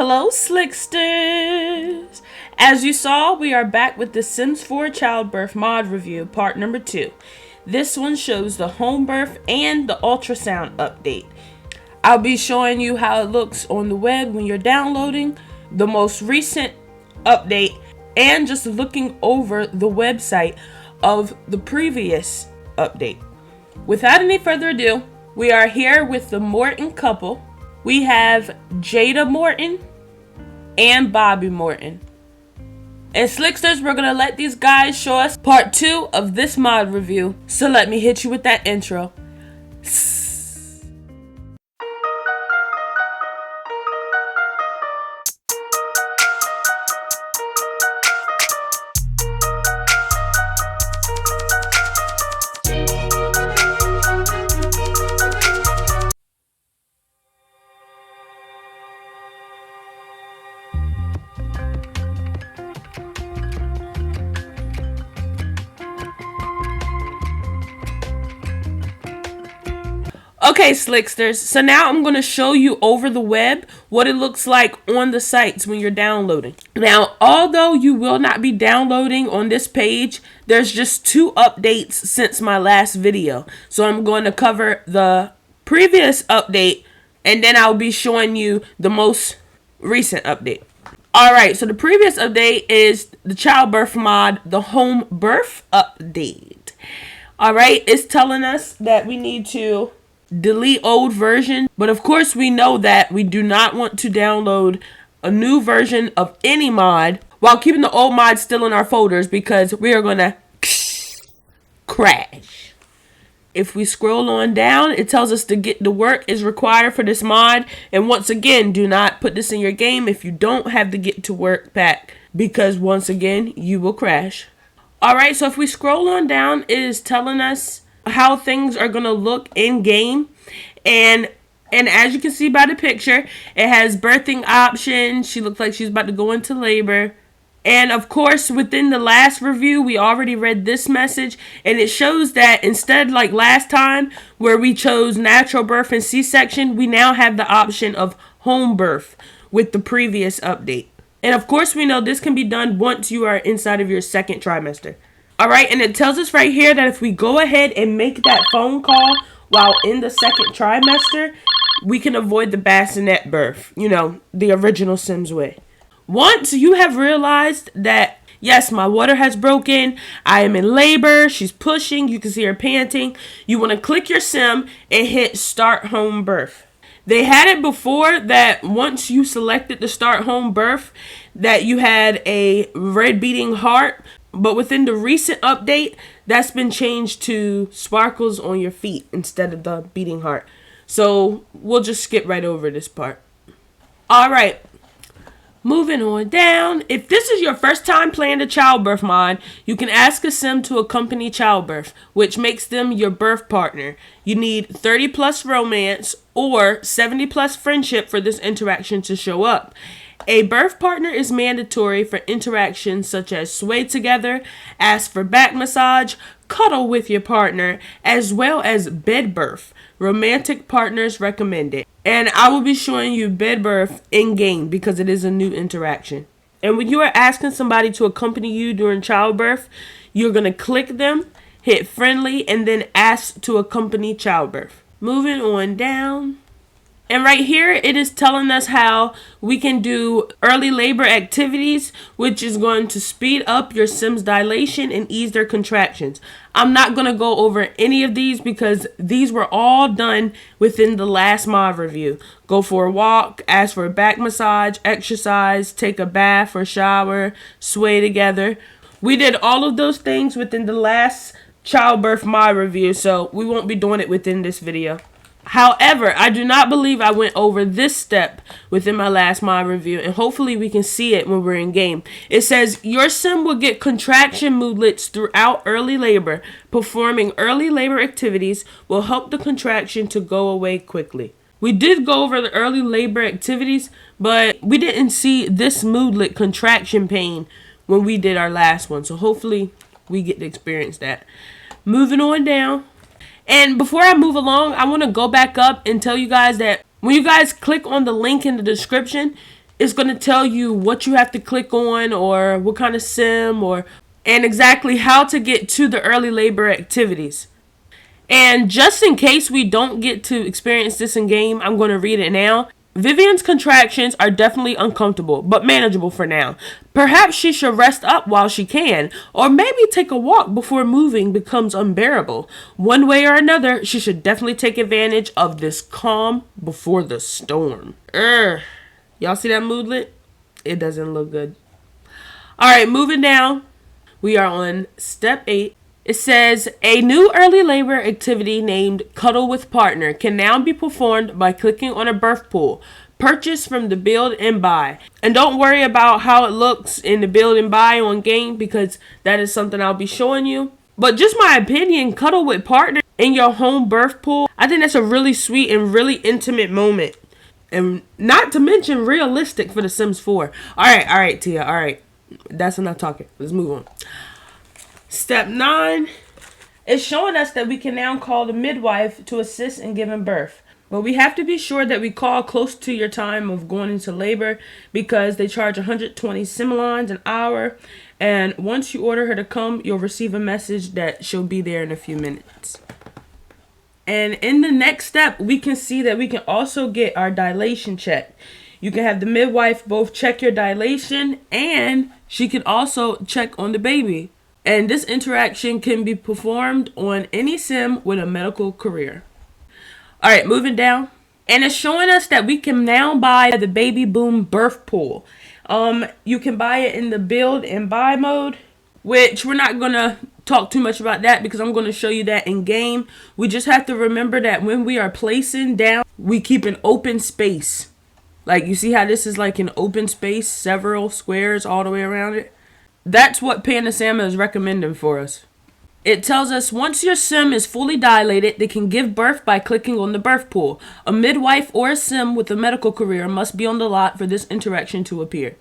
Hello, Slicksters! As you saw, we are back with the Sims 4 Childbirth mod review, part number 2. This one shows the home birth and the ultrasound update. I'll be showing you how it looks on the web when you're downloading, the most recent update, and just looking over the website of the previous update. Without any further ado, we are here with the Morton couple. We have Jada Morton and Bobby Morton. And Slicksters, we're gonna let these guys show us part 2 of this mod review. So let me hit you with that intro. Okay, Slicksters, so now I'm going to show you over the web what it looks like on the sites when you're downloading. Now, although you will not be downloading on this page, there's just 2 updates since my last video. So I'm going to cover the previous update, and then I'll be showing you the most recent update. Alright, so the previous update is the childbirth mod, the home birth update. Alright, it's telling us that we need to delete old version, but of course we know that we do not want to download a new version of any mod while keeping the old mod still in our folders, because we are gonna crash. If we scroll on down, it tells us to get to work is required for this mod, and once again, do not put this in your game if you don't have the get to work pack, because once again you will crash. Alright, so if we scroll on down, it is telling us how things are gonna look in game, and as you can see by the picture, it has birthing options. She looks like she's about to go into labor, and of course within the last review we already read this message, and it shows that instead, like last time where we chose natural birth and C-section, we now have the option of home birth with the previous update. And of course we know this can be done once you are inside of your second trimester. Alright, and it tells us right here that if we go ahead and make that phone call while in the second trimester, we can avoid the bassinet birth, you know, the original Sims way. Once you have realized that, yes, my water has broken, I am in labor, she's pushing, you can see her panting, you want to click your Sim and hit Start Home Birth. They had it before that once you selected the Start Home Birth, that you had a red beating heart. But within the recent update, that's been changed to sparkles on your feet instead of the beating heart. So we'll just skip right over this part. Alright, moving on down. If this is your first time playing the childbirth mod, you can ask a Sim to accompany childbirth, which makes them your birth partner. You need 30 plus romance or 70 plus friendship for this interaction to show up. A birth partner is mandatory for interactions such as sway together, ask for back massage, cuddle with your partner, as well as bed birth. Romantic partners recommended. And I will be showing you bed birth in game because it is a new interaction. And when you are asking somebody to accompany you during childbirth, you're going to click them, hit friendly, and then ask to accompany childbirth. Moving on down. And right here, it is telling us how we can do early labor activities, which is going to speed up your Sim's dilation and ease their contractions. I'm not going to go over any of these because these were all done within the last mod review. Go for a walk, ask for a back massage, exercise, take a bath or shower, sway together. We did all of those things within the last childbirth mod review, so we won't be doing it within this video. However, I do not believe I went over this step within my last mod review, and hopefully we can see it when we're in game. It says, your Sim will get contraction moodlets throughout early labor. Performing early labor activities will help the contraction to go away quickly. We did go over the early labor activities, but we didn't see this moodlet contraction pain when we did our last one, so hopefully we get to experience that. Moving on down. And before I move along, I want to go back up and tell you guys that when you guys click on the link in the description, it's going to tell you what you have to click on or what kind of sim and exactly how to get to the early labor activities. And just in case we don't get to experience this in game, I'm going to read it now. Vivian's contractions are definitely uncomfortable, but manageable for now. Perhaps she should rest up while she can, or maybe take a walk before moving becomes unbearable. One way or another, she should definitely take advantage of this calm before the storm. Y'all see that moodlet? It doesn't look good. Alright, moving down. We are on step 8. It says, a new early labor activity named Cuddle with Partner can now be performed by clicking on a birth pool. Purchase from the build and buy. And don't worry about how it looks in the build and buy on game, because that is something I'll be showing you. But just my opinion, Cuddle with Partner in your home birth pool, I think that's a really sweet and really intimate moment. And not to mention realistic for The Sims 4. Alright, Tia, alright. That's enough talking. Let's move on. Step 9 is showing us that we can now call the midwife to assist in giving birth. But we have to be sure that we call close to your time of going into labor, because they charge 120 similons an hour. And once you order her to come, you'll receive a message that she'll be there in a few minutes. And in the next step, we can see that we can also get our dilation checked. You can have the midwife both check your dilation, and she can also check on the baby. And this interaction can be performed on any sim with a medical career. Alright, moving down. And it's showing us that we can now buy the Baby Boom birth pool. You can buy it in the build and buy mode, which we're not going to talk too much about that because I'm going to show you that in game. We just have to remember that when we are placing down, we keep an open space. Like, you see how this is like an open space, several squares all the way around it? That's what Panasama is recommending for us. It tells us once your sim is fully dilated, they can give birth by clicking on the birth pool. A midwife or a sim with a medical career must be on the lot for this interaction to appear.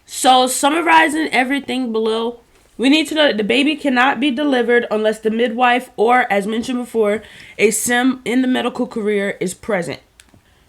So, summarizing everything below, we need to know that the baby cannot be delivered unless the midwife or, as mentioned before, a sim in the medical career is present.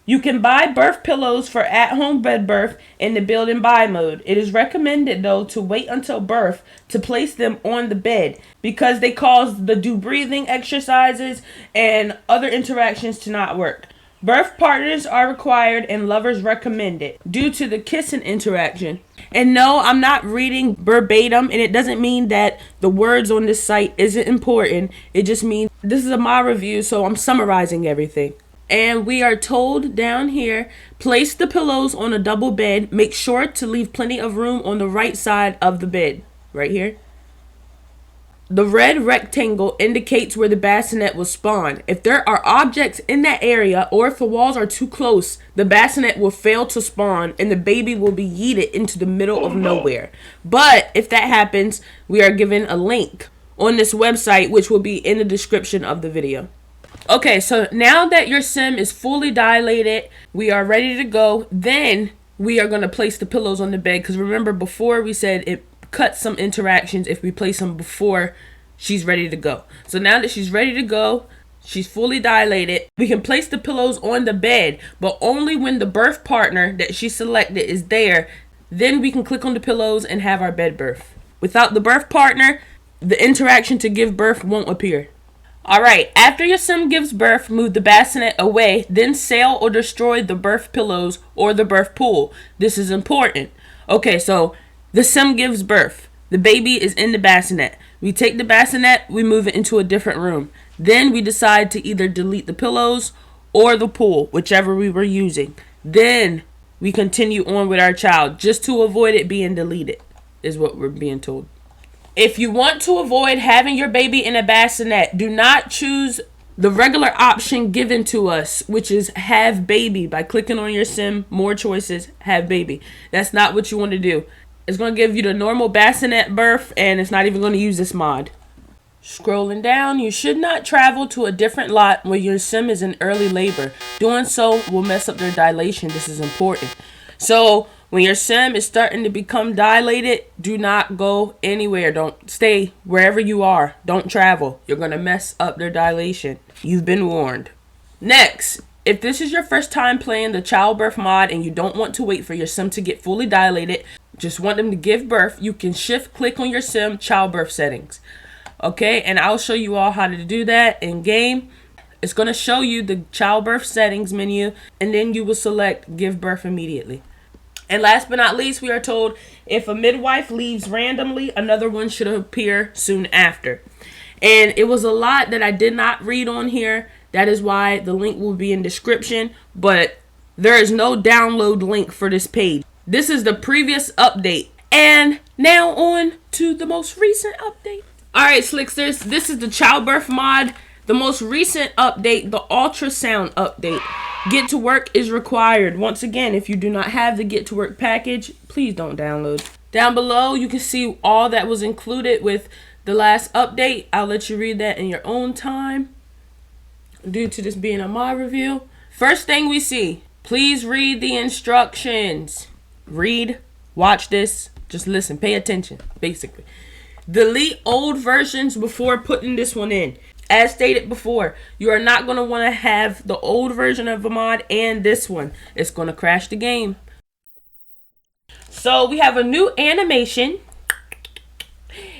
You can buy birth pillows for at-home bed birth in the build and buy mode. It is recommended, though, to wait until birth to place them on the bed because they cause the do breathing exercises and other interactions to not work. Birth partners are required and lovers recommended due to the kissing interaction. And no, I'm not reading verbatim, and it doesn't mean that the words on this site isn't important. It just means this is my review, so I'm summarizing everything. And we are told down here, place the pillows on a double bed. Make sure to leave plenty of room on the right side of the bed. Right here. The red rectangle indicates where the bassinet will spawn. If there are objects in that area, or if the walls are too close, the bassinet will fail to spawn and the baby will be yeeted into the middle of nowhere. But if that happens, we are given a link on this website, which will be in the description of the video. Okay, so now that your sim is fully dilated, we are ready to go. Then we are going to place the pillows on the bed. Because remember, before we said it cuts some interactions if we place them before she's ready to go. So now that she's ready to go, she's fully dilated, we can place the pillows on the bed, but only when the birth partner that she selected is there. Then we can click on the pillows and have our bed birth. Without the birth partner, the interaction to give birth won't appear. Alright, after your sim gives birth, move the bassinet away, then sail or destroy the birth pillows or the birth pool. This is important. Okay, so the sim gives birth. The baby is in the bassinet. We take the bassinet, we move it into a different room. Then we decide to either delete the pillows or the pool, whichever we were using. Then we continue on with our child, just to avoid it being deleted, is what we're being told. If you want to avoid having your baby in a bassinet, do not choose the regular option given to us, which is have baby. By clicking on your sim, more choices, have baby. That's not what you want to do. It's going to give you the normal bassinet birth, and it's not even going to use this mod. Scrolling down, you should not travel to a different lot where your sim is in early labor. Doing so will mess up their dilation. This is important. So when your sim is starting to become dilated, do not go anywhere. Don't stay wherever you are. Don't travel. You're going to mess up their dilation. You've been warned. Next, If this is your first time playing the childbirth mod and you don't want to wait for your sim to get fully dilated, just want them to give birth, you can shift click on your sim childbirth settings. Okay, and I'll show you all how to do that in game. It's going to show you the childbirth settings menu, and then you will select give birth immediately. And last but not least, we are told if a midwife leaves randomly, another one should appear soon after. And it was a lot that I did not read on here. That is why the link will be in description, but there is no download link for this page. This is the previous update. And now on to the most recent update. Alright, Slicksters, this is the childbirth mod. The most recent update, the ultrasound update. Get to work is required. Once again, if you do not have the Get to Work package, please don't download. Down below, you can see all that was included with the last update. I'll let you read that in your own time, due to this being a mod review. First thing we see, please read the instructions. Read, watch this, just listen, pay attention, basically. Delete old versions before putting this one in. As stated before, you are not going to want to have the old version of a mod and this one. It's going to crash the game. So we have a new animation.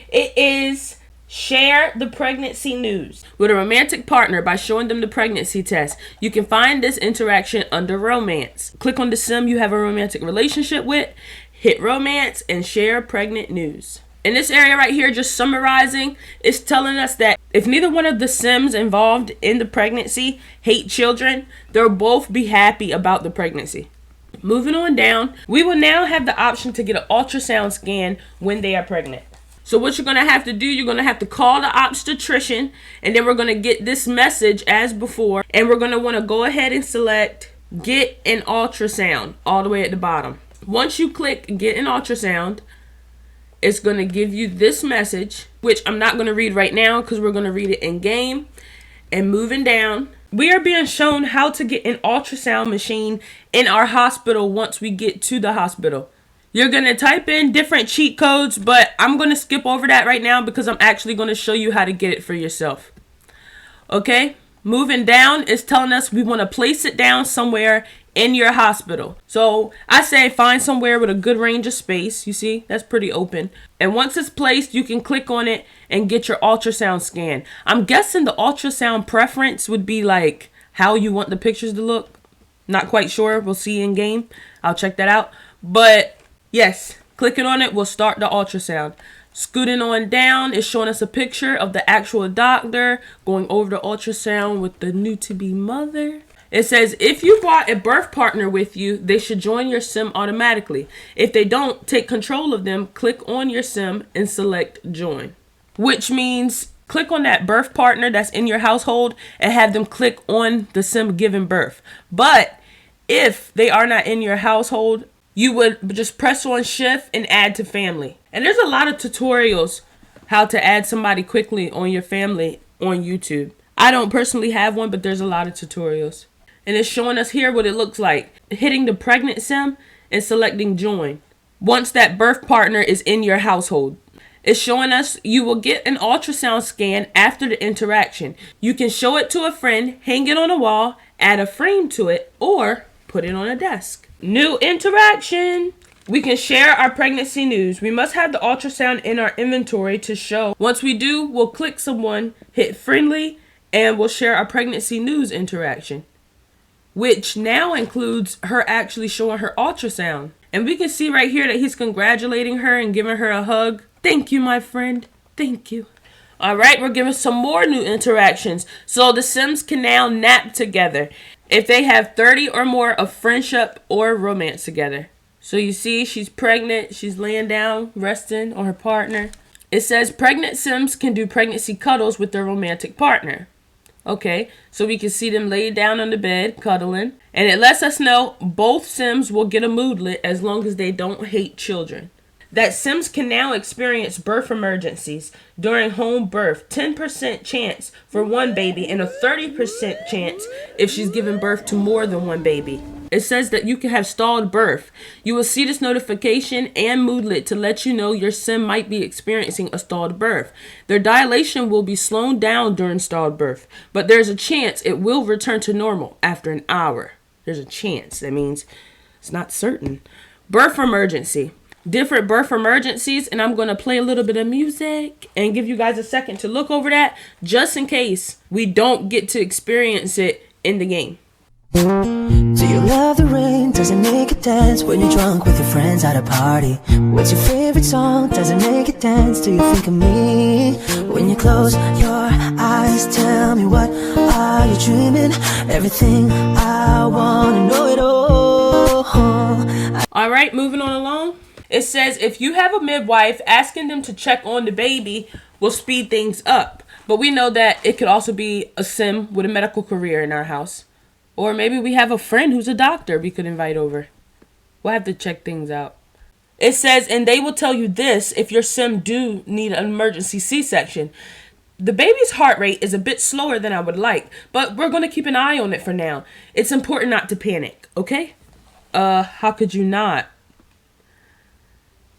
It is share the pregnancy news with a romantic partner by showing them the pregnancy test. You can find this interaction under romance. Click on the sim you have a romantic relationship with, hit romance, and share pregnant news. In this area right here, just summarizing, it's telling us that if neither one of the sims involved in the pregnancy hate children, they'll both be happy about the pregnancy. Moving on down, we will now have the option to get an ultrasound scan when they are pregnant. So what you're going to have to do, you're going to have to call the obstetrician, and then we're going to get this message as before, and we're going to want to go ahead and select get an ultrasound all the way at the bottom. Once you click get an ultrasound, it's going to give you this message, which I'm not going to read right now because we're going to read it in game. And moving down, we are being shown how to get an ultrasound machine in our hospital once we get to the hospital. You're going to type in different cheat codes, but I'm going to skip over that right now because I'm actually going to show you how to get it for yourself. Okay, moving down, it's telling us we want to place it down somewhere in your hospital. So I say find somewhere with a good range of space. You see, that's pretty open. And once it's placed, you can click on it and get your ultrasound scan. I'm guessing the ultrasound preference would be like how you want the pictures to look. Not quite sure. We'll see in game. I'll check that out. But yes, clicking on it will start the ultrasound. Scooting on down is showing us a picture of the actual doctor going over the ultrasound with the new to be mother. It says, if you brought a birth partner with you, they should join your sim automatically. If they don't, take control of them, click on your sim and select join. Which means click on that birth partner that's in your household and have them click on the sim giving birth. But if they are not in your household, you would just press on shift and add to family. And there's a lot of tutorials how to add somebody quickly on your family on YouTube. I don't personally have one, but there's a lot of tutorials. And it's showing us here what it looks like. Hitting the pregnant sim and selecting join. Once that birth partner is in your household. It's showing us you will get an ultrasound scan after the interaction. You can show it to a friend, hang it on a wall, add a frame to it, or put it on a desk. New interaction. We can share our pregnancy news. We must have the ultrasound in our inventory to show. Once we do, we'll click someone, hit friendly, and we'll share our pregnancy news interaction, which now includes her actually showing her ultrasound. And we can see right here that he's congratulating her and giving her a hug. Thank you, my friend. Thank you. All right, we're giving some more new interactions. So the Sims can now nap together if they have 30 or more of friendship or romance together. So you see she's pregnant. She's laying down, resting on her partner. It says pregnant Sims can do pregnancy cuddles with their romantic partner. Okay, so we can see them laid down on the bed, cuddling. And it lets us know both Sims will get a moodlet as long as they don't hate children. That Sims can now experience birth emergencies during home birth. 10% chance for one baby and a 30% chance if she's giving birth to more than one baby. it says that you can have stalled birth. You will see this notification and moodlet to let you know your sim might be experiencing a stalled birth. Their dilation will be slowed down during stalled birth, but there's a chance it will return to normal after an hour. There's a chance. That means it's not certain. Birth emergency. Different birth emergencies, and I'm going to play a little bit of music and give you guys a second to look over that just in case we don't get to experience it in the game. Do you love the rain? Does it make it dance when you're drunk with your friends at a party? What's your favorite song? Does it make it dance? Do you think of me? When you close your eyes, tell me what are you dreaming? Everything I wanna know it all. All right, moving on along. It says if you have a midwife, asking them to check on the baby will speed things up. But we know that it could also be a sim with a medical career in our house. Or maybe we have a friend who's a doctor we could invite over. We'll have to check things out. It says, and they will tell you this if your sim do need an emergency C-section. The baby's heart rate is a bit slower than I would like, but we're going to keep an eye on it for now. It's important not to panic, okay? How could you not?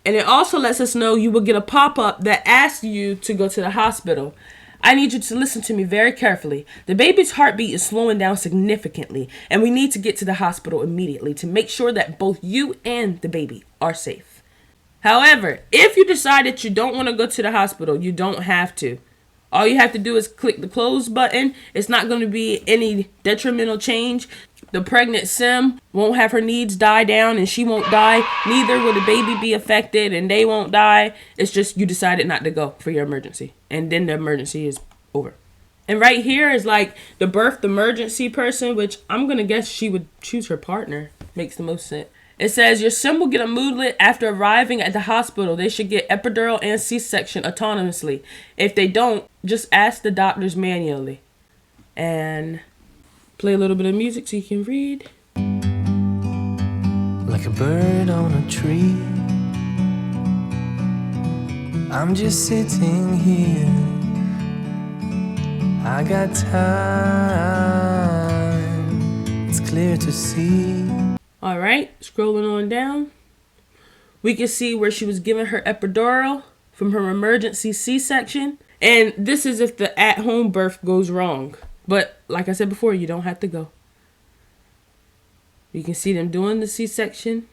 And it also lets us know you will get a pop-up that asks you to go to the hospital. I need you to listen to me very carefully. The baby's heartbeat is slowing down significantly, and we need to get to the hospital immediately to make sure that both you and the baby are safe. However, if you decide that you don't want to go to the hospital, you don't have to. All you have to do is click the close button. It's not going to be any detrimental change. The pregnant sim won't have her needs die down and she won't die. Neither will the baby be affected and they won't die. It's just you decided not to go for your emergency. And then the emergency is over. And right here is like the birth emergency person, which I'm going to guess she would choose her partner. Makes the most sense. It says your sim will get a moodlet after arriving at the hospital. They should get epidural and C-section autonomously. If they don't, just ask the doctors manually. And play a little bit of music so you can read. Like a bird on a tree, I'm just sitting here. I got time, it's clear to see. All right, scrolling on down. We can see where she was given her epidural from her emergency C-section. And this is if the at-home birth goes wrong. But like I said before, you don't have to go. You can see them doing the C-section.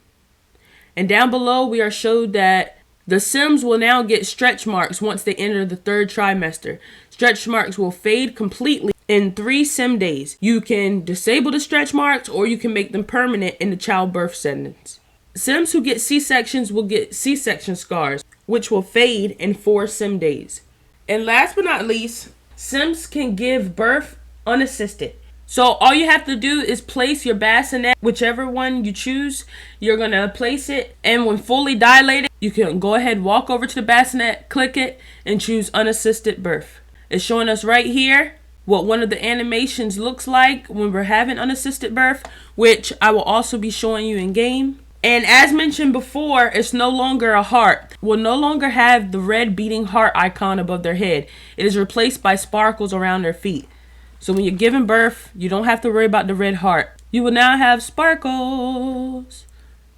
And down below, we are showed that the sims will now get stretch marks once they enter the third trimester. Stretch marks will fade completely in 3 sim days. You can disable the stretch marks or you can make them permanent in the childbirth settings. Sims who get C-sections will get C-section scars, which will fade in 4 sim days. And last but not least, sims can give birth unassisted. So all you have to do is place your bassinet, whichever one you choose, you're going to place it. And when fully dilated, you can go ahead, walk over to the bassinet, click it, and choose unassisted birth. It's showing us right here what one of the animations looks like when we're having unassisted birth, which I will also be showing you in game. And as mentioned before, it's no longer a heart. We'll no longer have the red beating heart icon above their head. It is replaced by sparkles around their feet. So when you're giving birth, you don't have to worry about the red heart. You will now have sparkles.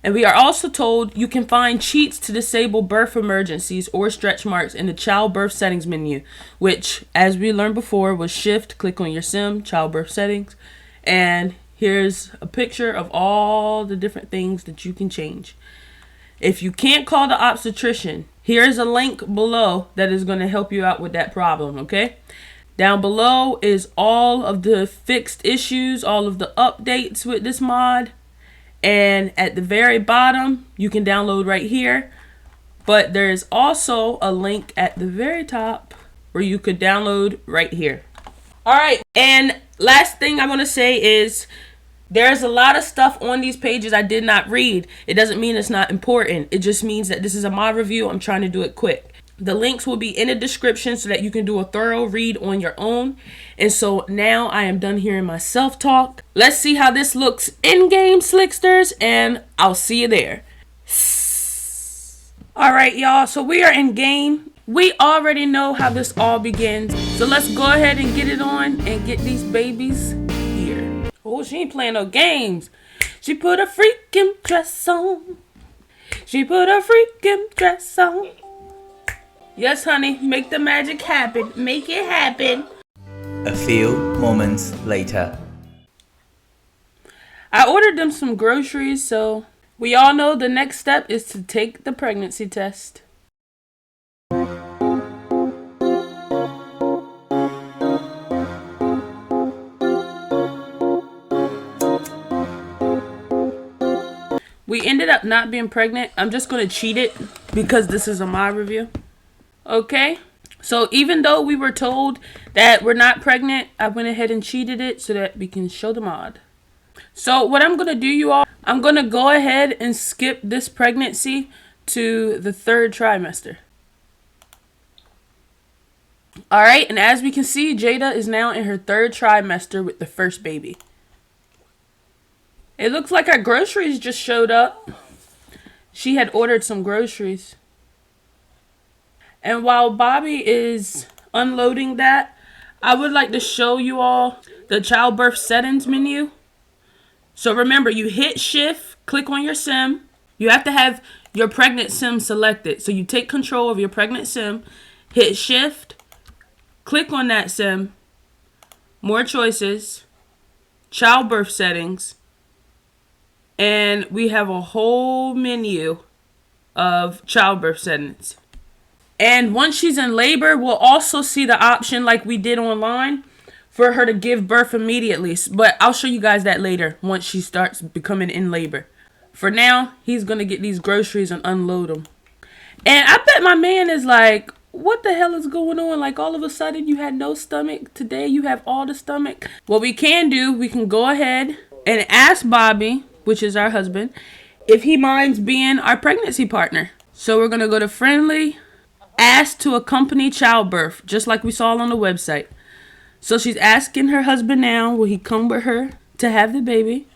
And we are also told you can find cheats to disable birth emergencies or stretch marks in the childbirth settings menu, which, as we learned before, was shift, click on your sim, childbirth settings. And here's a picture of all the different things that you can change. If you can't call the obstetrician, here's a link below that is going to help you out with that problem, okay? Down below is all of the fixed issues, all of the updates with this mod. And at the very bottom, you can download right here. But there's also a link at the very top where you could download right here. All right, and last thing I want to say is there's a lot of stuff on these pages I did not read. It doesn't mean it's not important. It just means that this is a mod review. I'm trying to do it quick. The links will be in the description so that you can do a thorough read on your own. And so now I am done hearing my self-talk. Let's see how this looks in-game, Slicksters, and I'll see you there. All right, y'all, so we are in game. We already know how this all begins. So let's go ahead and get it on and get these babies here. Oh, she ain't playing no games. She put a freaking dress on. She put a freaking dress on. Yes, honey, make the magic happen. Make it happen. A few moments later. I ordered them some groceries, so we all know the next step is to take the pregnancy test. We ended up not being pregnant. I'm just going to cheat it because this is a mod review. Okay? So even though we were told that we're not pregnant, I went ahead and cheated it so that we can show the mod. So what I'm going to do, you all, I'm going to go ahead and skip this pregnancy to the 3rd trimester. Alright, and as we can see, Jada is now in her 3rd trimester with the first baby. It looks like our groceries just showed up. She had ordered some groceries. And while Bobby is unloading that, I would like to show you all the childbirth settings menu. So remember, you hit shift, click on your sim. You have to have your pregnant sim selected. So you take control of your pregnant sim, hit shift, click on that sim, more choices, childbirth settings, and we have a whole menu of childbirth settings. And once she's in labor, we'll also see the option like we did online for her to give birth immediately. But I'll show you guys that later once she starts becoming in labor. For now, he's going to get these groceries and unload them. And I bet my man is like, what the hell is going on? Like all of a sudden you had no stomach. Today you have all the stomach. What we can do, we can go ahead and ask Bobby, which is our husband, if he minds being our pregnancy partner. So we're going to go to friendly, ask to accompany childbirth, just like we saw on the website. So she's asking her husband now, will he come with her to have the baby?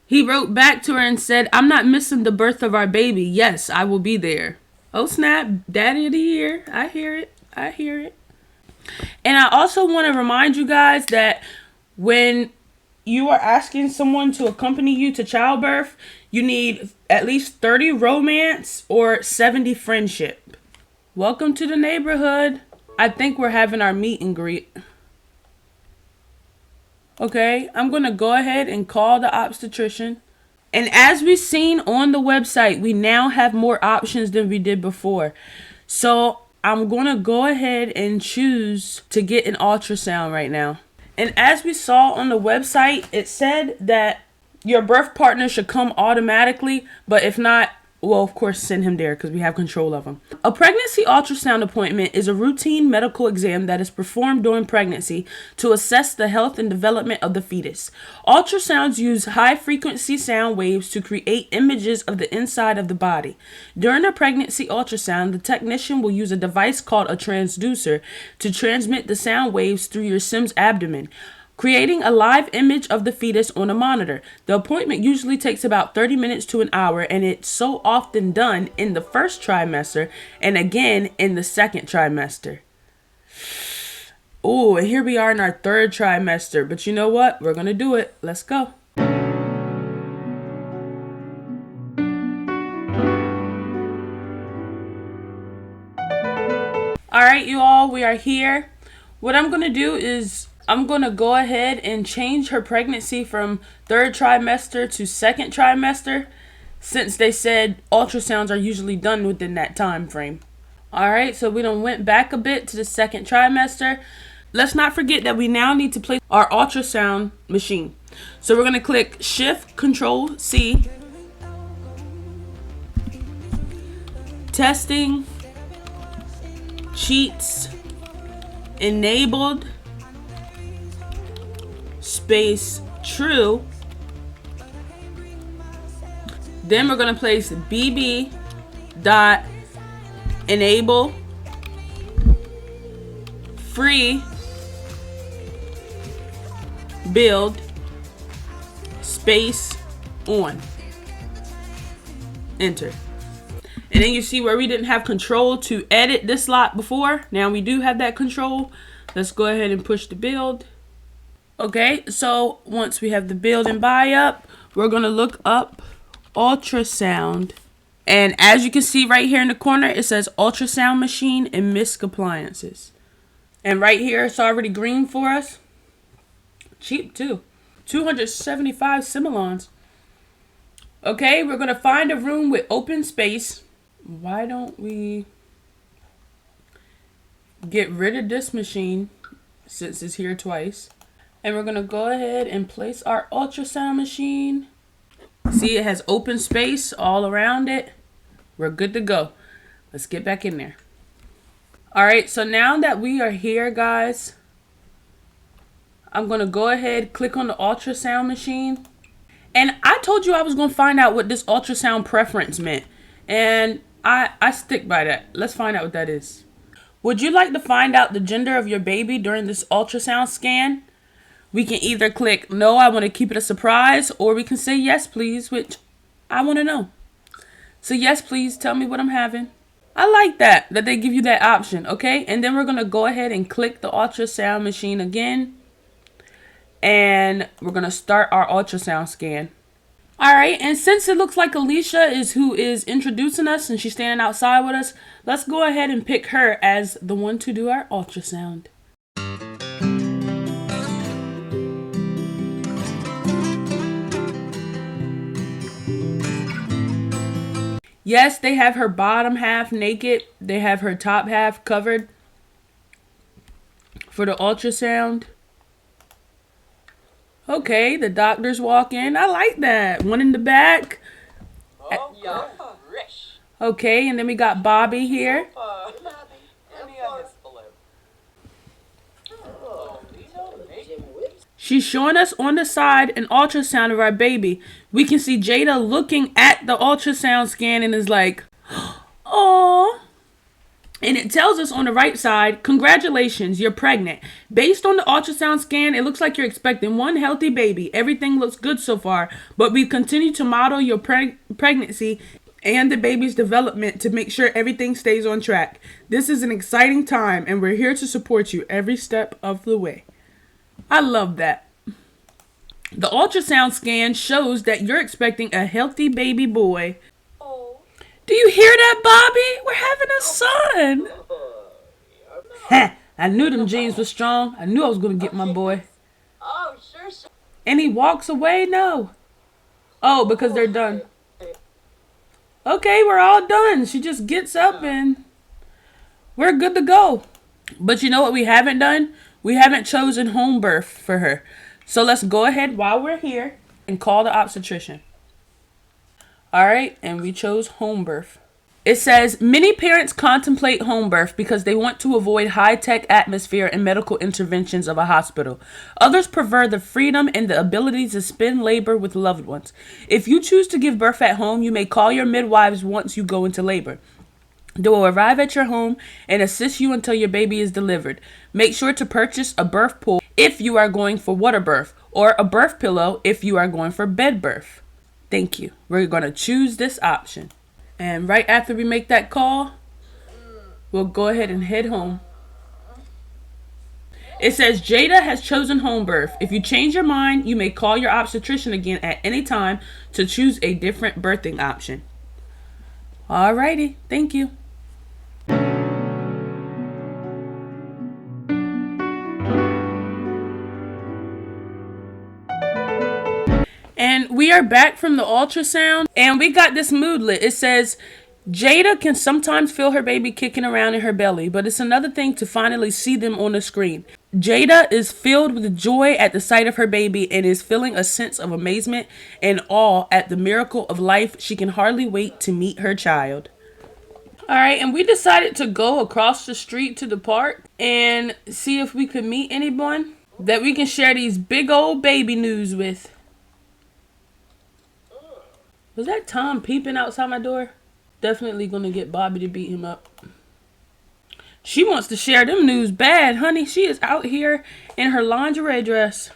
He wrote back to her and said, I'm not missing the birth of our baby. Yes, I will be there. Oh snap, daddy of the year. I hear it. I hear it. And I also want to remind you guys that when you are asking someone to accompany you to childbirth, you need at least 30 romance or 70 friendship. Welcome to the neighborhood. I think we're having our meet and greet. Okay, I'm going to go ahead and call the obstetrician. And as we've seen on the website, we now have more options than we did before. So I'm going to go ahead and choose to get an ultrasound right now. And as we saw on the website, it said that your birth partner should come automatically, but if not, well, of course, send him there because we have control of him. A pregnancy ultrasound appointment is a routine medical exam that is performed during pregnancy to assess the health and development of the fetus. Ultrasounds use high-frequency sound waves to create images of the inside of the body. During a pregnancy ultrasound, the technician will use a device called a transducer to transmit the sound waves through your sim's abdomen, creating a live image of the fetus on a monitor. The appointment usually takes about 30 minutes to an hour, and it's so often done in the 1st trimester and again in the 2nd trimester. Oh, and here we are in our 3rd trimester. But you know what? We're going to do it. Let's go. All right, you all, we are here. What I'm going to do is I'm going to go ahead and change her pregnancy from 3rd trimester to 2nd trimester, since they said ultrasounds are usually done within that time frame. Alright, so we done went back a bit to the 2nd trimester. Let's not forget that we now need to place our ultrasound machine. So we're going to click Shift Control C. Testing. Cheats. Enabled. Space true. Then we're going to place BB dot enable free build space on. Enter. And then you see where we didn't have control to edit this lot before. Now we do have that control. Let's go ahead and push the build. Okay, so once we have the build and buy up, we're going to look up ultrasound. And as you can see right here in the corner, it says ultrasound machine and MISC appliances. And right here, it's already green for us. Cheap too. 275 similons. Okay, we're going to find a room with open space. Why don't we get rid of this machine since it's here twice? And we're going to go ahead and place our ultrasound machine. See, it has open space all around it. We're good to go. Let's get back in there. All right, so now that we are here, guys, I'm going to go ahead, click on the ultrasound machine. And I told you I was going to find out what this ultrasound preference meant. And I stick by that. Let's find out what that is. Would you like to find out the gender of your baby during this ultrasound scan? We can either click no, I want to keep it a surprise, or we can say yes, please, which I want to know. So yes, please, tell me what I'm having. I like that they give you that option, okay? And then we're going to go ahead and click the ultrasound machine again. And we're going to start our ultrasound scan. All right, and since it looks like Alicia is who is introducing us and she's standing outside with us, let's go ahead and pick her as the one to do our ultrasound. Yes, they have her bottom half naked. They have her top half covered for the ultrasound. Okay, the doctors walk in. I like that. One in the back. Oh, yeah. Okay, and then we got Bobby here. She's showing us on the side an ultrasound of our baby. We can see Jada looking at the ultrasound scan and is like, "Aw." And it tells us on the right side, congratulations, you're pregnant. Based on the ultrasound scan, it looks like you're expecting one healthy baby. Everything looks good so far, but we continue to model your pregnancy and the baby's development to make sure everything stays on track. This is an exciting time, and we're here to support you every step of the way. I love that. The ultrasound scan shows that you're expecting a healthy baby boy. Oh. Do you hear that, Bobby? We're having a son. Ha! I knew them genes were strong. I knew I was going to get my boy. Oh, sure. And he walks away? No. Oh, because they're done. Okay, we're all done. She just gets up and we're good to go. But you know what we haven't done? We haven't chosen home birth for her. So let's go ahead while we're here and call the obstetrician. All right, and we chose home birth. It says, many parents contemplate home birth because they want to avoid high-tech atmosphere and medical interventions of a hospital. Others prefer the freedom and the ability to spend labor with loved ones. If you choose to give birth at home, you may call your midwives once you go into labor. They will arrive at your home and assist you until your baby is delivered. Make sure to purchase a birth pool if you are going for water birth, or a birth pillow if you are going for bed birth. Thank you. We're going to choose this option. And right after we make that call, we'll go ahead and head home. It says Jada has chosen home birth. If you change your mind, you may call your obstetrician again at any time to choose a different birthing option. Alrighty, thank you. And we are back from the ultrasound, and we got this moodlet. It says, Jada can sometimes feel her baby kicking around in her belly, but it's another thing to finally see them on the screen. Jada is filled with joy at the sight of her baby and is feeling a sense of amazement and awe at the miracle of life. She can hardly wait to meet her child. All right, and we decided to go across the street to the park and see if we could meet anyone that we can share these big old baby news with. Was that Tom peeping outside my door? Definitely gonna get Bobby to beat him up. She wants to share them news bad, honey. She is out here in her lingerie dress.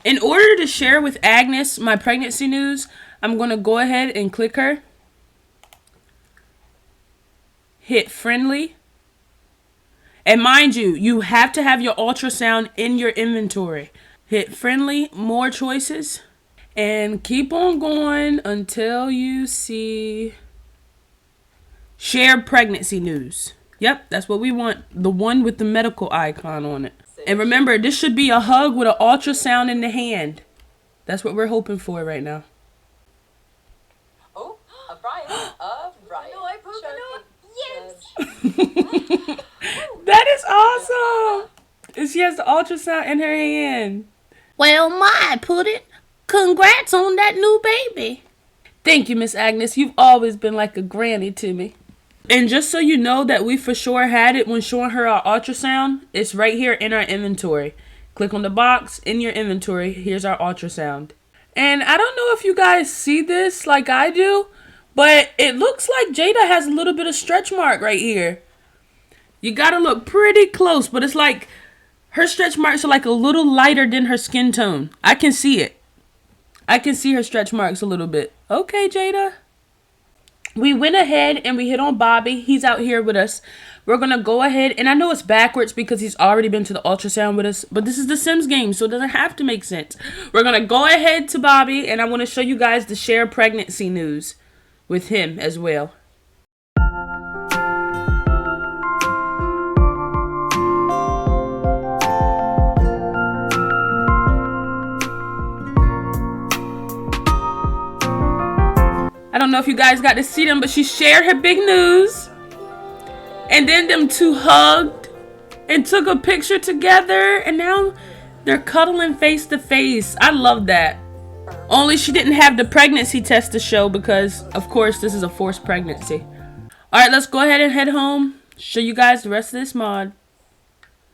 In order to share with Agnes my pregnancy news, I'm gonna go ahead and click her. Hit friendly. And mind you, you have to have your ultrasound in your inventory. Hit friendly, more choices, and keep on going until you see share pregnancy news. Yep, that's what we want. The one with the medical icon on it. And remember, this should be a hug with an ultrasound in the hand. That's what we're hoping for right now. Oh, a Brian. A Brian. No, I Yes! That is awesome! And she has the ultrasound in her hand. Well, my pudding. Congrats on that new baby. Thank you, Miss Agnes. You've always been like a granny to me. And just so you know that we for sure had it when showing her our ultrasound, it's right here in our inventory. Click on the box in your inventory. Here's our ultrasound. And I don't know if you guys see this like I do, but it looks like Jada has a little bit of stretch mark right here. You gotta look pretty close, but it's like her stretch marks are like a little lighter than her skin tone. I can see it. I can see her stretch marks a little bit. Okay, Jada. We went ahead and we hit on Bobby. He's out here with us. We're going to go ahead. And I know it's backwards because he's already been to the ultrasound with us. But this is the Sims game, so it doesn't have to make sense. We're going to go ahead to Bobby. And I want to show you guys the share pregnancy news with him as well. I don't know if you guys got to see them, but she shared her big news. And then them two hugged and took a picture together. And now they're cuddling face to face. I love that. Only she didn't have the pregnancy test to show because, of course, this is a forced pregnancy. All right, let's go ahead and head home. Show you guys the rest of this mod.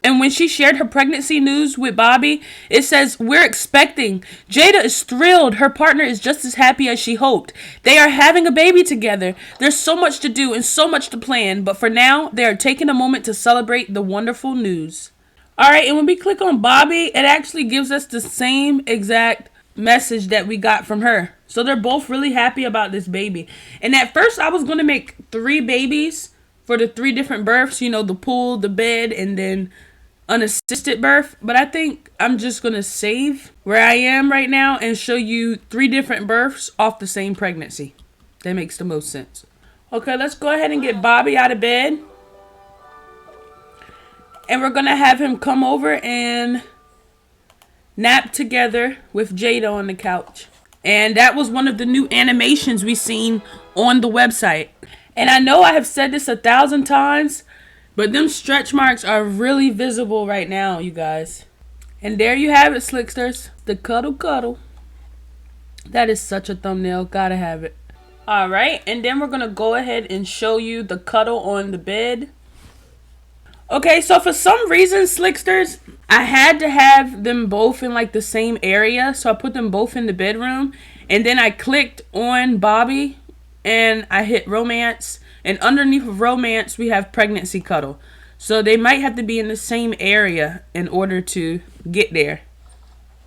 And when she shared her pregnancy news with Bobby, it says, "We're expecting. Jada is thrilled. Her partner is just as happy as she hoped. They are having a baby together. There's so much to do and so much to plan. But for now, they are taking a moment to celebrate the wonderful news." All right, and when we click on Bobby, it actually gives us the same exact message that we got from her. So they're both really happy about this baby. And at first, I was going to make 3 babies for the 3 different births. You know, the pool, the bed, and then unassisted birth, but I think I'm just gonna save where I am right now and show you 3 different births off the same pregnancy. That makes the most sense. Okay, let's go ahead and get Bobby out of bed, and we're gonna have him come over and nap together with Jada on the couch. And that was one of the new animations we seen on the website. And I know I have said this 1,000 times, but them stretch marks are really visible right now, you guys. And there you have it, Slicksters. The cuddle cuddle. That is such a thumbnail. Gotta have it. Alright, and then we're gonna go ahead and show you the cuddle on the bed. Okay, so for some reason, Slicksters, I had to have them both in like the same area. So I put them both in the bedroom. And then I clicked on Bobby and I hit romance. And underneath of romance, we have pregnancy cuddle. So they might have to be in the same area in order to get there.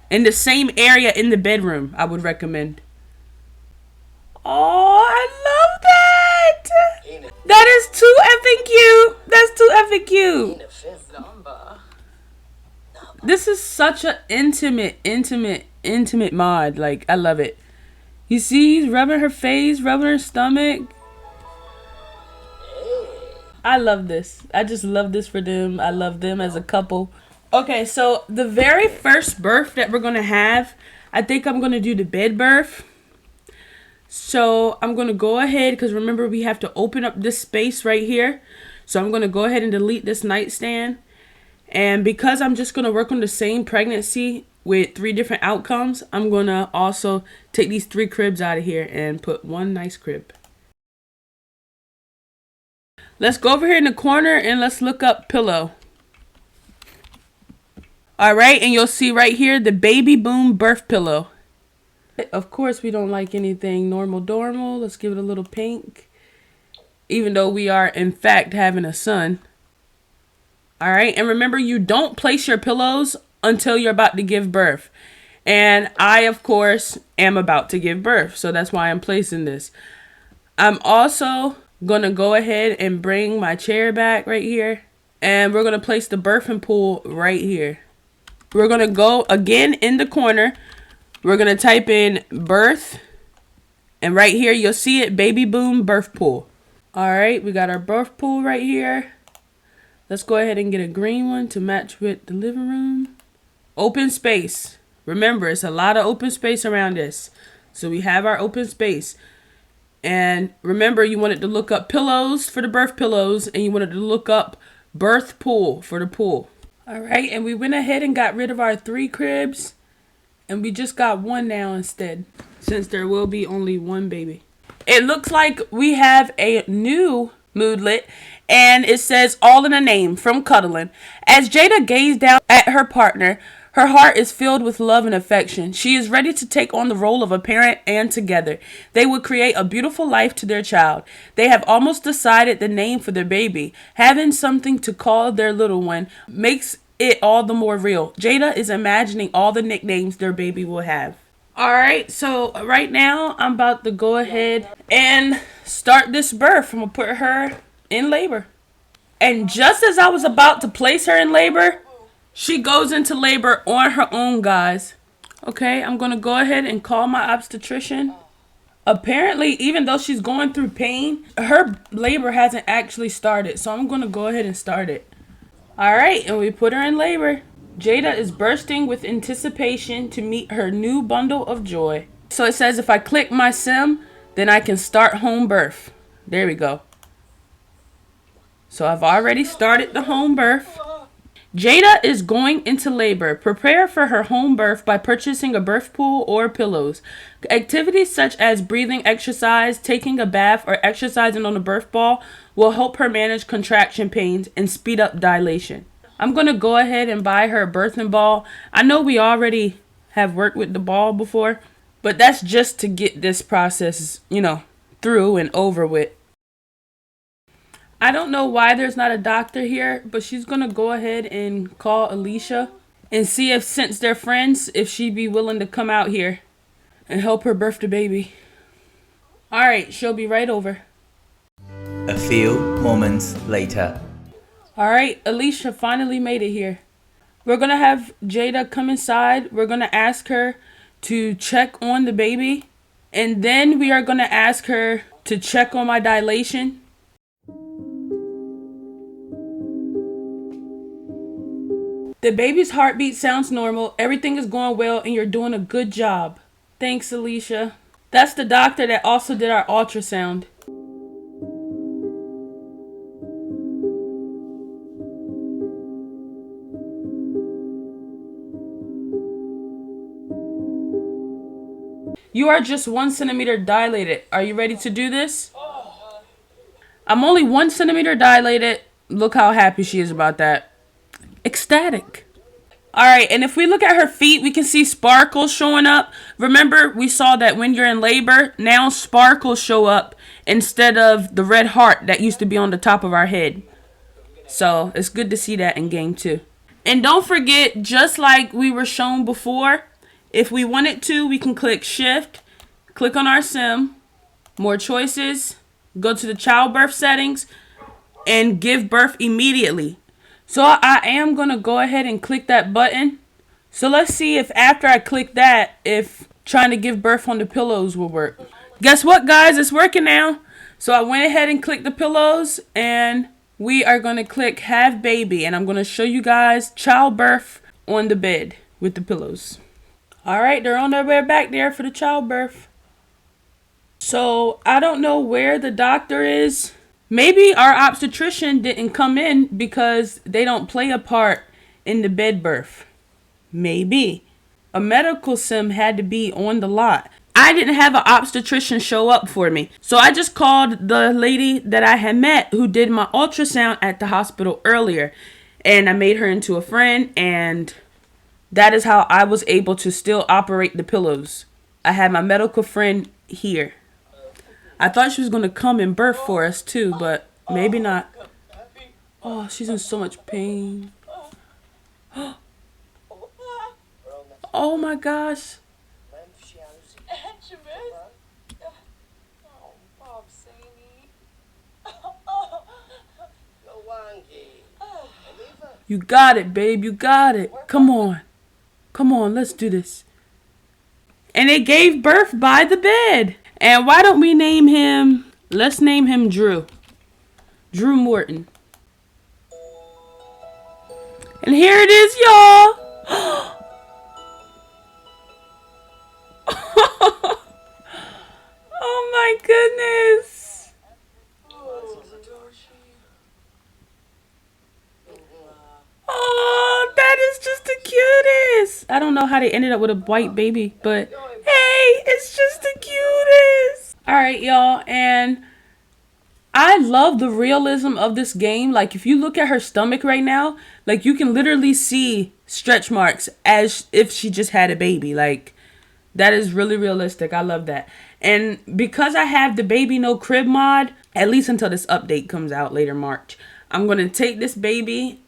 In the same area in the bedroom, I would recommend. Oh, I love that! That is too effing cute. That's too effing cute. This is such an intimate mod. Like, I love it. You see, he's rubbing her face, rubbing her stomach. I love this. I just love this for them. I love them as a couple. Okay, so the very first birth that we're going to have, I think I'm going to do the bed birth. So I'm going to go ahead, because remember we have to open up this space right here. So I'm going to go ahead and delete this nightstand. And because I'm just going to work on the same pregnancy with 3 different outcomes, I'm going to also take these 3 cribs out of here and put 1 nice crib. Let's go over here in the corner and let's look up pillow. Alright, and you'll see right here the baby boom birth pillow. Of course, we don't like anything normal dormal. Let's give it a little pink. Even though we are, in fact, having a son. Alright, and remember, you don't place your pillows until you're about to give birth. And I, of course, am about to give birth. So that's why I'm placing this. I'm also gonna go ahead and bring my chair back right here, and we're gonna place the birthing pool right here. We're going to go again in the corner. We're going to type in birth. And right here, you'll see it, baby boom birth pool. All right, we got our birth pool right here. Let's go ahead and get a green one to match with the living room. Open space. Remember, it's a lot of open space around this. So we have our open space. And remember, you wanted to look up pillows for the birth pillows. And you wanted to look up birth pool for the pool. All right, and we went ahead and got rid of our 3 cribs. And we just got 1 now instead, since there will be only 1 baby. It looks like we have a new moodlet, and it says all in a name from cuddling. As Jada gazed down at her partner, her heart is filled with love and affection. She is ready to take on the role of a parent, and together they will create a beautiful life to their child. They have almost decided the name for their baby. Having something to call their little one makes it all the more real. Jada is imagining all the nicknames their baby will have. All right, so right now I'm about to go ahead and start this birth. I'm gonna put her in labor. And just as I was about to place her in labor, she goes into labor on her own, guys. Okay, I'm gonna go ahead and call my obstetrician. Apparently, even though she's going through pain, her labor hasn't actually started. So I'm gonna go ahead and start it. All right, and we put her in labor. Jada is bursting with anticipation to meet her new bundle of joy. So it says if I click my sim, then I can start home birth. There we go. So I've already started the home birth. Jada is going into labor. Prepare for her home birth by purchasing a birth pool or pillows. Activities such as breathing exercise, taking a bath, or exercising on a birth ball will help her manage contraction pains and speed up dilation. I'm going to go ahead and buy her a birthing ball. I know we already have worked with the ball before, but that's just to get this process, through and over with. I don't know why there's not a doctor here, but she's going to go ahead and call Alicia and see if, since they're friends, if she'd be willing to come out here and help her birth the baby. All right, she'll be right over. A few moments later. All right, Alicia finally made it here. We're going to have Jada come inside. We're going to ask her to check on the baby. And then we are going to ask her to check on my dilation. The baby's heartbeat sounds normal. Everything is going well and you're doing a good job. Thanks, Alicia. That's the doctor that also did our ultrasound. You are just 1 centimeter dilated. Are you ready to do this? I'm only 1 centimeter dilated. Look how happy she is about that. Ecstatic. All right, and if we look at her feet, we can see sparkles showing up. Remember, we saw that when you're in labor, now sparkles show up instead of the red heart that used to be on the top of our head. So it's good to see that in game 2. And don't forget, just like we were shown before, if we wanted to, we can click shift, click on our sim, more choices, go to the childbirth settings, and give birth immediately. So I am going to go ahead and click that button. So let's see if after I click that, if trying to give birth on the pillows will work. Guess what, guys? It's working now. So I went ahead and clicked the pillows, and we are going to click have baby. And I'm going to show you guys childbirth on the bed with the pillows. All right, they're on their way back there for the childbirth. So I don't know where the doctor is. Maybe our obstetrician didn't come in because they don't play a part in the bed birth. Maybe. A medical sim had to be on the lot. I didn't have an obstetrician show up for me. So I just called the lady that I had met who did my ultrasound at the hospital earlier. And I made her into a friend, and that is how I was able to still operate the pillows. I had my medical friend here. I thought she was going to come and birth for us too, but maybe not. Oh, she's in so much pain. Oh my gosh. You got it, babe. You got it. Come on. Come on, let's do this. And they gave birth by the bed. And why don't we name him, let's name him Drew. Drew Morton. And here it is, y'all. Oh my goodness. Oh, that is just the cutest. I don't know how they ended up with a white baby, but hey, it's just the cutest. All right, y'all, and I love the realism of this game. Like, if you look at her stomach right now, like, you can literally see stretch marks as if she just had a baby. Like, that is really realistic. I love that. And because I have the baby no crib mod, at least until this update comes out later March, I'm going to take this baby.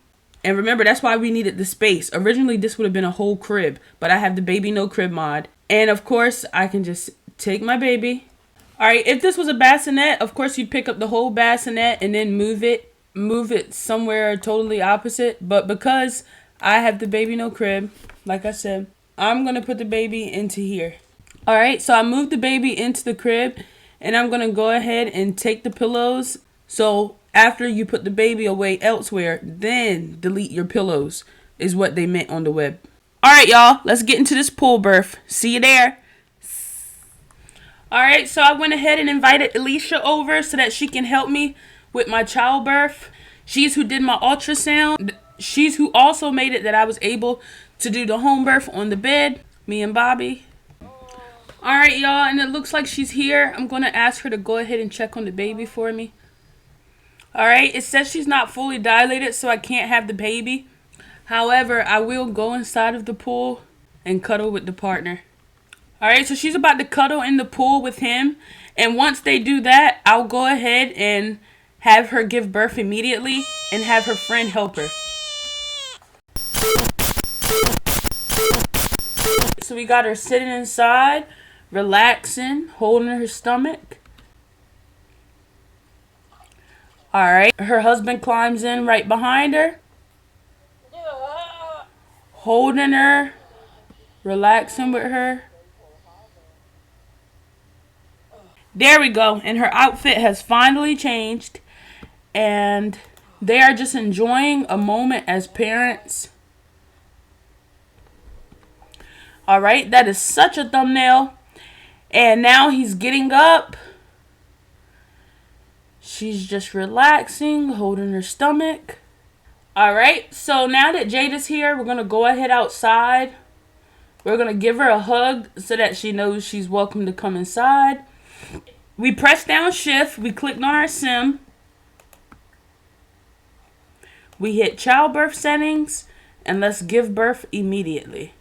And remember, that's why we needed the space. Originally, this would have been a whole crib, but I have the baby no crib mod. And of course, I can just take my baby. All right, if this was a bassinet, of course, you'd pick up the whole bassinet and then move it somewhere totally opposite. But because I have the baby no crib, like I said, I'm going to put the baby into here. All right, so I moved the baby into the crib, and I'm going to go ahead and take the pillows. So after you put the baby away elsewhere, then delete your pillows is what they meant on the web. All right, y'all, let's get into this pool birth. See you there. All right, so I went ahead and invited Alicia over so that she can help me with my childbirth. She's who did my ultrasound. She's who also made it that I was able to do the home birth on the bed, me and Bobby. All right, y'all, and it looks like she's here. I'm going to ask her to go ahead and check on the baby for me. All right, it says she's not fully dilated, so I can't have the baby. However, I will go inside of the pool and cuddle with the partner. All right, so she's about to cuddle in the pool with him. And once they do that, I'll go ahead and have her give birth immediately and have her friend help her. So we got her sitting inside, relaxing, holding her stomach. All right, her husband climbs in right behind her, holding her, relaxing with her. There we go, and her outfit has finally changed, and they are just enjoying a moment as parents. All right, that is such a thumbnail. And now he's getting up. She's just relaxing, holding her stomach. All right, so now that Jada's here, we're going to go ahead outside. We're going to give her a hug so that she knows she's welcome to come inside. We press down shift. We clicked on our sim. We hit childbirth settings. And let's give birth immediately.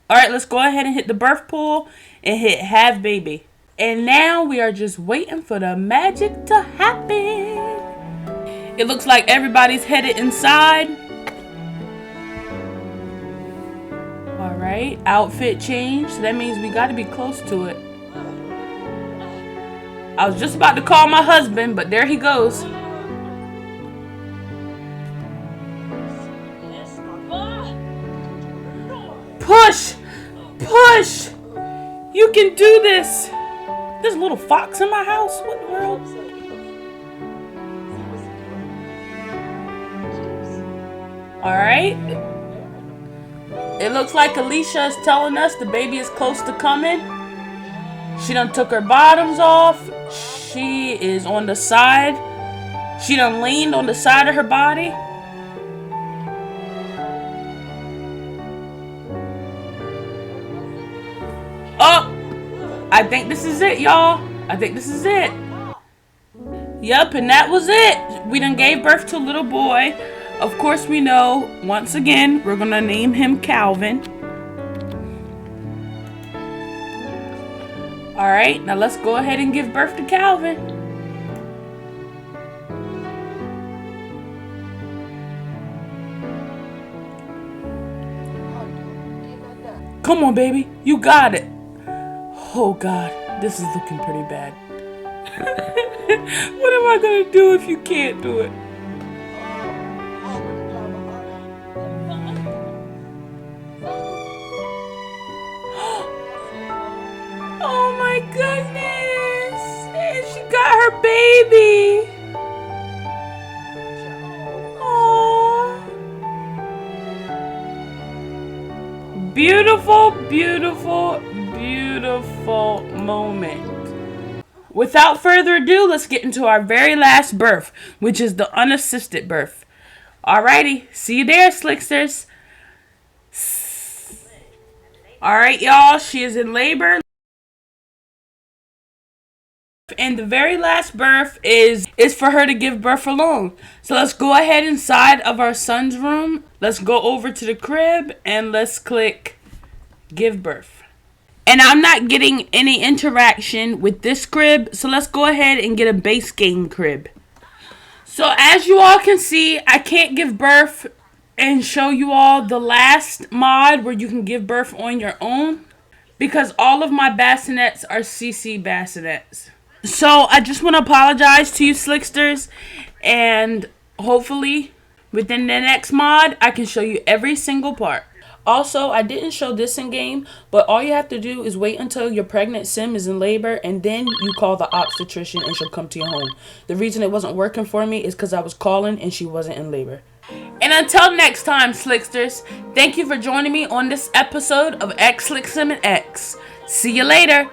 All right, let's go ahead and hit the birth pool and hit have baby. And now we are just waiting for the magic to happen. It looks like everybody's headed inside. All right, outfit change. So that means we got to be close to it. I was just about to call my husband, but there he goes. Push! Push! You can do this! There's a little fox in my house? What in the world? Alright. It looks like Alicia is telling us the baby is close to coming. She done took her bottoms off. She is on the side. She done leaned on the side of her body. Oh! I think this is it, y'all. I think this is it. Yep, and that was it. We done gave birth to a little boy. Of course, we know, once again, we're going to name him Calvin. Alright, now let's go ahead and give birth to Calvin. Come on, baby. You got it. Oh, God. This is looking pretty bad. What am I going to do if you can't do it? my goodness. And she got her baby. Aww. Beautiful, beautiful, beautiful moment. Without further ado, let's get into our very last birth, which is the unassisted birth. Alrighty, see you there, Slicksters. Alright, y'all, she is in labor. And the very last birth is for her to give birth alone. So let's go ahead inside of our son's room. Let's go over to the crib and let's click give birth. And I'm not getting any interaction with this crib, so let's go ahead and get a base game crib. So as you all can see, I can't give birth and show you all the last mod where you can give birth on your own because all of my bassinets are CC bassinets. So I just want to apologize to you Slicksters, and hopefully within the next mod I can show you every single part. Also, I didn't show this in game, but all you have to do is wait until your pregnant sim is in labor and then you call the obstetrician and she'll come to your home. The reason it wasn't working for me is because I was calling and she wasn't in labor. And until next time, Slicksters, thank you for joining me on this episode of X Slick Sim and X. See you later.